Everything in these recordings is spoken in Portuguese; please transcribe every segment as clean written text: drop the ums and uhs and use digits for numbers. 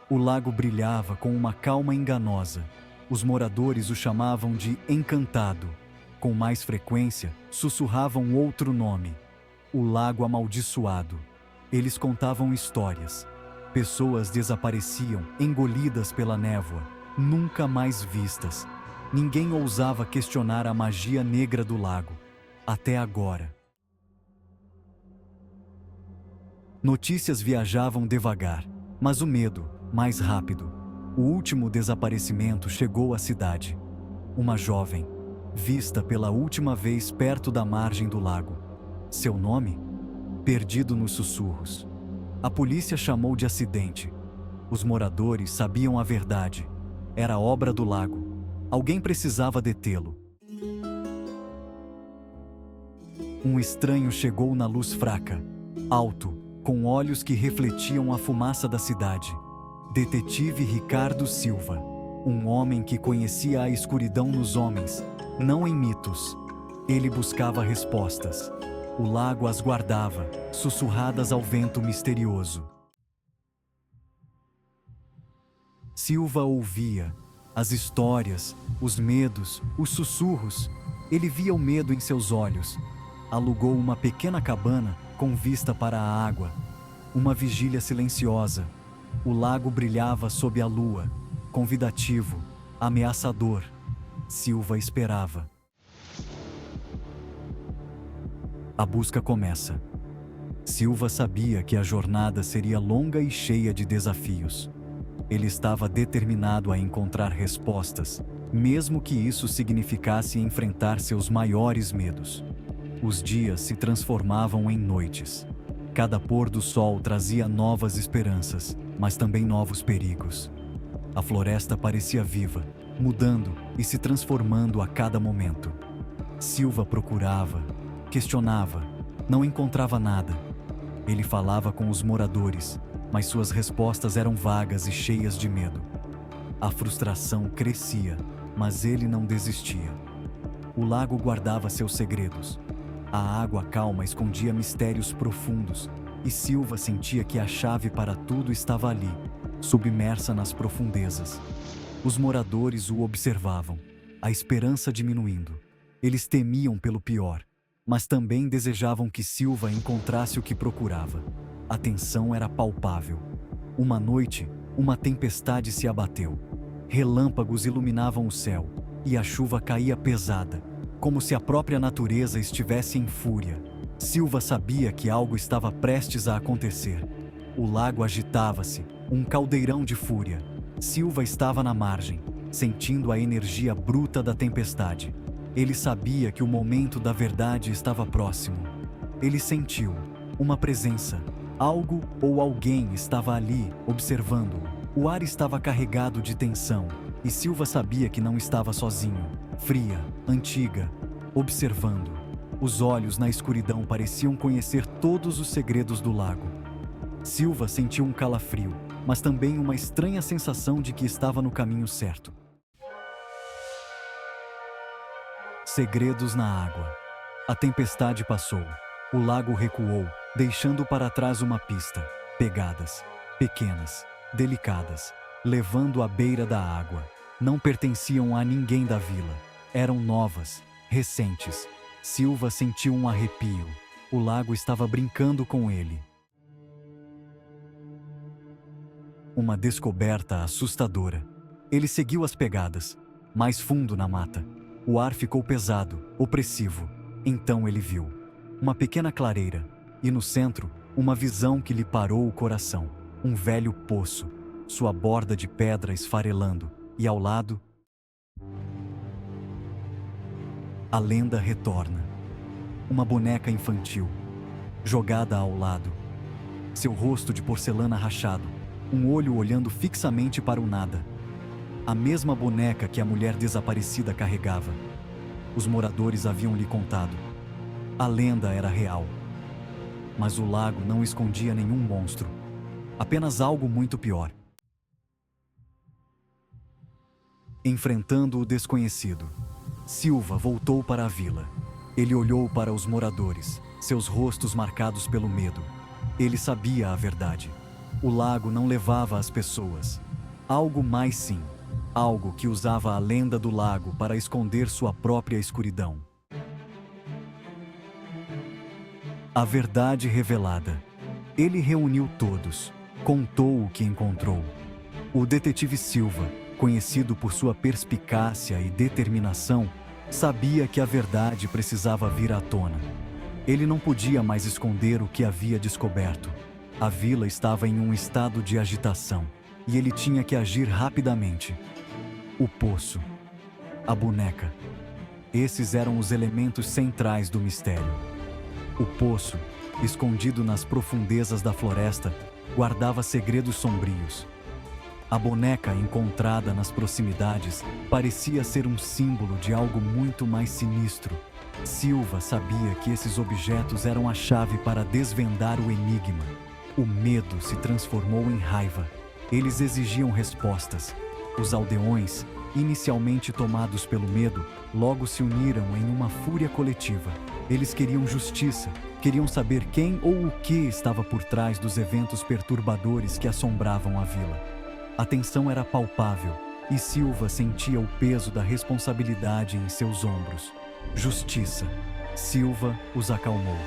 O lago brilhava com uma calma enganosa. Os moradores o chamavam de Encantado. Com mais frequência, sussurravam outro nome: o Lago Amaldiçoado. Eles contavam histórias. Pessoas desapareciam, engolidas pela névoa, nunca mais vistas. Ninguém ousava questionar a magia negra do lago. Até agora. Notícias viajavam devagar, mas o medo, mais rápido. O último desaparecimento chegou à cidade. Uma jovem, vista pela última vez perto da margem do lago. Seu nome? Perdido nos sussurros. A polícia chamou de acidente. Os moradores sabiam a verdade. Era obra do lago. Alguém precisava detê-lo. Um estranho chegou na luz fraca, alto, com olhos que refletiam a fumaça da cidade. Detetive Ricardo Silva. Um homem que conhecia a escuridão nos homens, não em mitos. Ele buscava respostas. O lago as guardava, sussurradas ao vento misterioso. Silva ouvia as histórias, os medos, os sussurros. Ele via o medo em seus olhos. Alugou uma pequena cabana com vista para a água. Uma vigília silenciosa. O lago brilhava sob a lua, convidativo, ameaçador. Silva esperava. A busca começa. Silva sabia que a jornada seria longa e cheia de desafios. Ele estava determinado a encontrar respostas, mesmo que isso significasse enfrentar seus maiores medos. Os dias se transformavam em noites. Cada pôr do sol trazia novas esperanças, mas também novos perigos. A floresta parecia viva, mudando e se transformando a cada momento. Silva procurava, questionava, não encontrava nada. Ele falava com os moradores, mas suas respostas eram vagas e cheias de medo. A frustração crescia, mas ele não desistia. O lago guardava seus segredos. A água calma escondia mistérios profundos, e Silva sentia que a chave para tudo estava ali, submersa nas profundezas. Os moradores o observavam, a esperança diminuindo. Eles temiam pelo pior, mas também desejavam que Silva encontrasse o que procurava. A tensão era palpável. Uma noite, uma tempestade se abateu. Relâmpagos iluminavam o céu, e a chuva caía pesada, como se a própria natureza estivesse em fúria. Silva sabia que algo estava prestes a acontecer. O lago agitava-se, um caldeirão de fúria. Silva estava na margem, sentindo a energia bruta da tempestade. Ele sabia que o momento da verdade estava próximo. Ele sentiu uma presença. Algo ou alguém estava ali, observando-o. O ar estava carregado de tensão, e Silva sabia que não estava sozinho. Fria, antiga, observando. Os olhos na escuridão pareciam conhecer todos os segredos do lago. Silva sentiu um calafrio, mas também uma estranha sensação de que estava no caminho certo. Segredos na água. A tempestade passou. O lago recuou, deixando para trás uma pista. Pegadas, pequenas, delicadas, levando à beira da água. Não pertenciam a ninguém da vila. Eram novas, recentes. Silva sentiu um arrepio. O lago estava brincando com ele. Uma descoberta assustadora. Ele seguiu as pegadas, mais fundo na mata. O ar ficou pesado, opressivo. Então ele viu uma pequena clareira, e no centro, uma visão que lhe parou o coração. Um velho poço, sua borda de pedra esfarelando, e ao lado, a lenda retorna. Uma boneca infantil, jogada ao lado. Seu rosto de porcelana rachado, um olho olhando fixamente para o nada. A mesma boneca que a mulher desaparecida carregava. Os moradores haviam lhe contado. A lenda era real. Mas o lago não escondia nenhum monstro. Apenas algo muito pior. Enfrentando o desconhecido, Silva voltou para a vila. Ele olhou para os moradores, seus rostos marcados pelo medo. Ele sabia a verdade. O lago não levava as pessoas. Algo mais sim. Algo que usava a lenda do lago para esconder sua própria escuridão. A verdade revelada. Ele reuniu todos. Contou o que encontrou. O detetive Silva, conhecido por sua perspicácia e determinação, sabia que a verdade precisava vir à tona. Ele não podia mais esconder o que havia descoberto. A vila estava em um estado de agitação, e ele tinha que agir rapidamente. O poço. A boneca. Esses eram os elementos centrais do mistério. O poço, escondido nas profundezas da floresta, guardava segredos sombrios. A boneca encontrada nas proximidades parecia ser um símbolo de algo muito mais sinistro. Silva sabia que esses objetos eram a chave para desvendar o enigma. O medo se transformou em raiva. Eles exigiam respostas. Os aldeões, inicialmente tomados pelo medo, logo se uniram em uma fúria coletiva. Eles queriam justiça, queriam saber quem ou o que estava por trás dos eventos perturbadores que assombravam a vila. A tensão era palpável, e Silva sentia o peso da responsabilidade em seus ombros. Justiça. Silva os acalmou.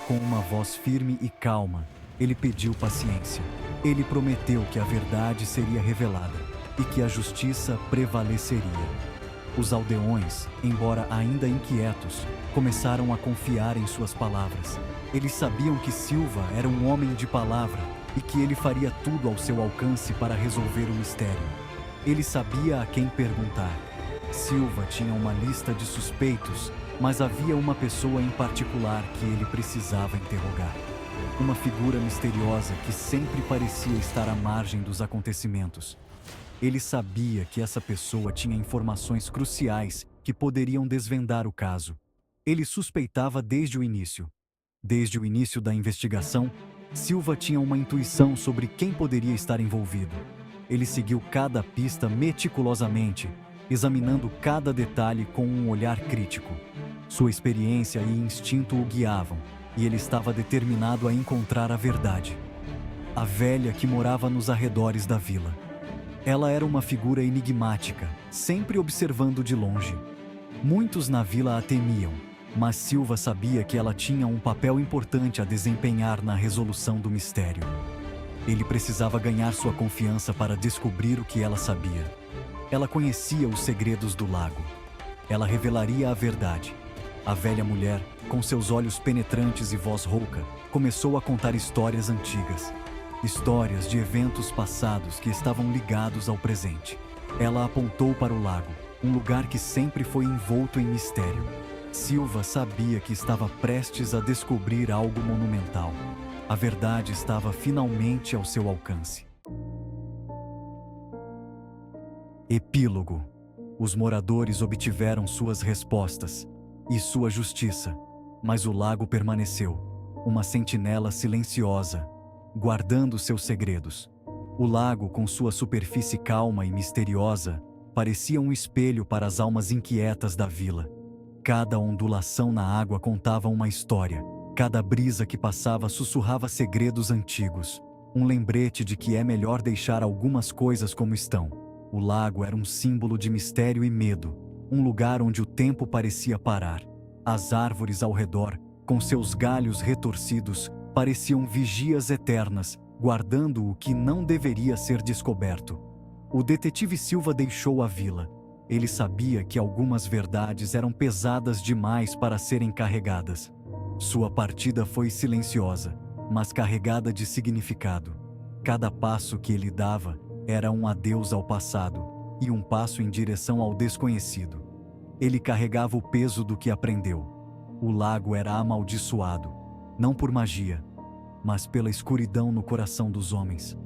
Com uma voz firme e calma, ele pediu paciência. Ele prometeu que a verdade seria revelada e que a justiça prevaleceria. Os aldeões, embora ainda inquietos, começaram a confiar em suas palavras. Eles sabiam que Silva era um homem de palavra e que ele faria tudo ao seu alcance para resolver o mistério. Ele sabia a quem perguntar. Silva tinha uma lista de suspeitos, mas havia uma pessoa em particular que ele precisava interrogar. Uma figura misteriosa que sempre parecia estar à margem dos acontecimentos. Ele sabia que essa pessoa tinha informações cruciais que poderiam desvendar o caso. Ele suspeitava desde o início. Desde o início da investigação, Silva tinha uma intuição sobre quem poderia estar envolvido. Ele seguiu cada pista meticulosamente, examinando cada detalhe com um olhar crítico. Sua experiência e instinto o guiavam, e ele estava determinado a encontrar a verdade. A velha que morava nos arredores da vila. Ela era uma figura enigmática, sempre observando de longe. Muitos na vila a temiam, mas Silva sabia que ela tinha um papel importante a desempenhar na resolução do mistério. Ele precisava ganhar sua confiança para descobrir o que ela sabia. Ela conhecia os segredos do lago. Ela revelaria a verdade. A velha mulher, com seus olhos penetrantes e voz rouca, começou a contar histórias antigas. Histórias de eventos passados que estavam ligados ao presente. Ela apontou para o lago, um lugar que sempre foi envolto em mistério. Silva sabia que estava prestes a descobrir algo monumental. A verdade estava finalmente ao seu alcance. Epílogo. Os moradores obtiveram suas respostas e sua justiça, mas o lago permaneceu, uma sentinela silenciosa, guardando seus segredos. O lago, com sua superfície calma e misteriosa, parecia um espelho para as almas inquietas da vila. Cada ondulação na água contava uma história. Cada brisa que passava sussurrava segredos antigos. Um lembrete de que é melhor deixar algumas coisas como estão. O lago era um símbolo de mistério e medo. Um lugar onde o tempo parecia parar. As árvores ao redor, com seus galhos retorcidos, pareciam vigias eternas, guardando o que não deveria ser descoberto. O detetive Silva deixou a vila. Ele sabia que algumas verdades eram pesadas demais para serem carregadas. Sua partida foi silenciosa, mas carregada de significado. Cada passo que ele dava era um adeus ao passado e um passo em direção ao desconhecido. Ele carregava o peso do que aprendeu. O lago era amaldiçoado. Não por magia, mas pela escuridão no coração dos homens.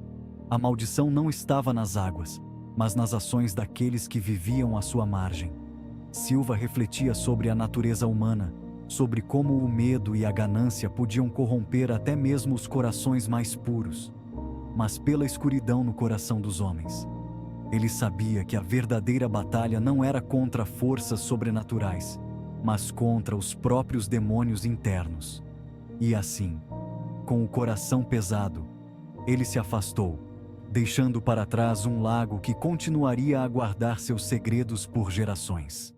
A maldição não estava nas águas, mas nas ações daqueles que viviam à sua margem. Silva refletia sobre a natureza humana, sobre como o medo e a ganância podiam corromper até mesmo os corações mais puros. Mas pela escuridão no coração dos homens. Ele sabia que a verdadeira batalha não era contra forças sobrenaturais, mas contra os próprios demônios internos. E assim, com o coração pesado, Ele se afastou, deixando para trás um lago que continuaria a guardar seus segredos por gerações.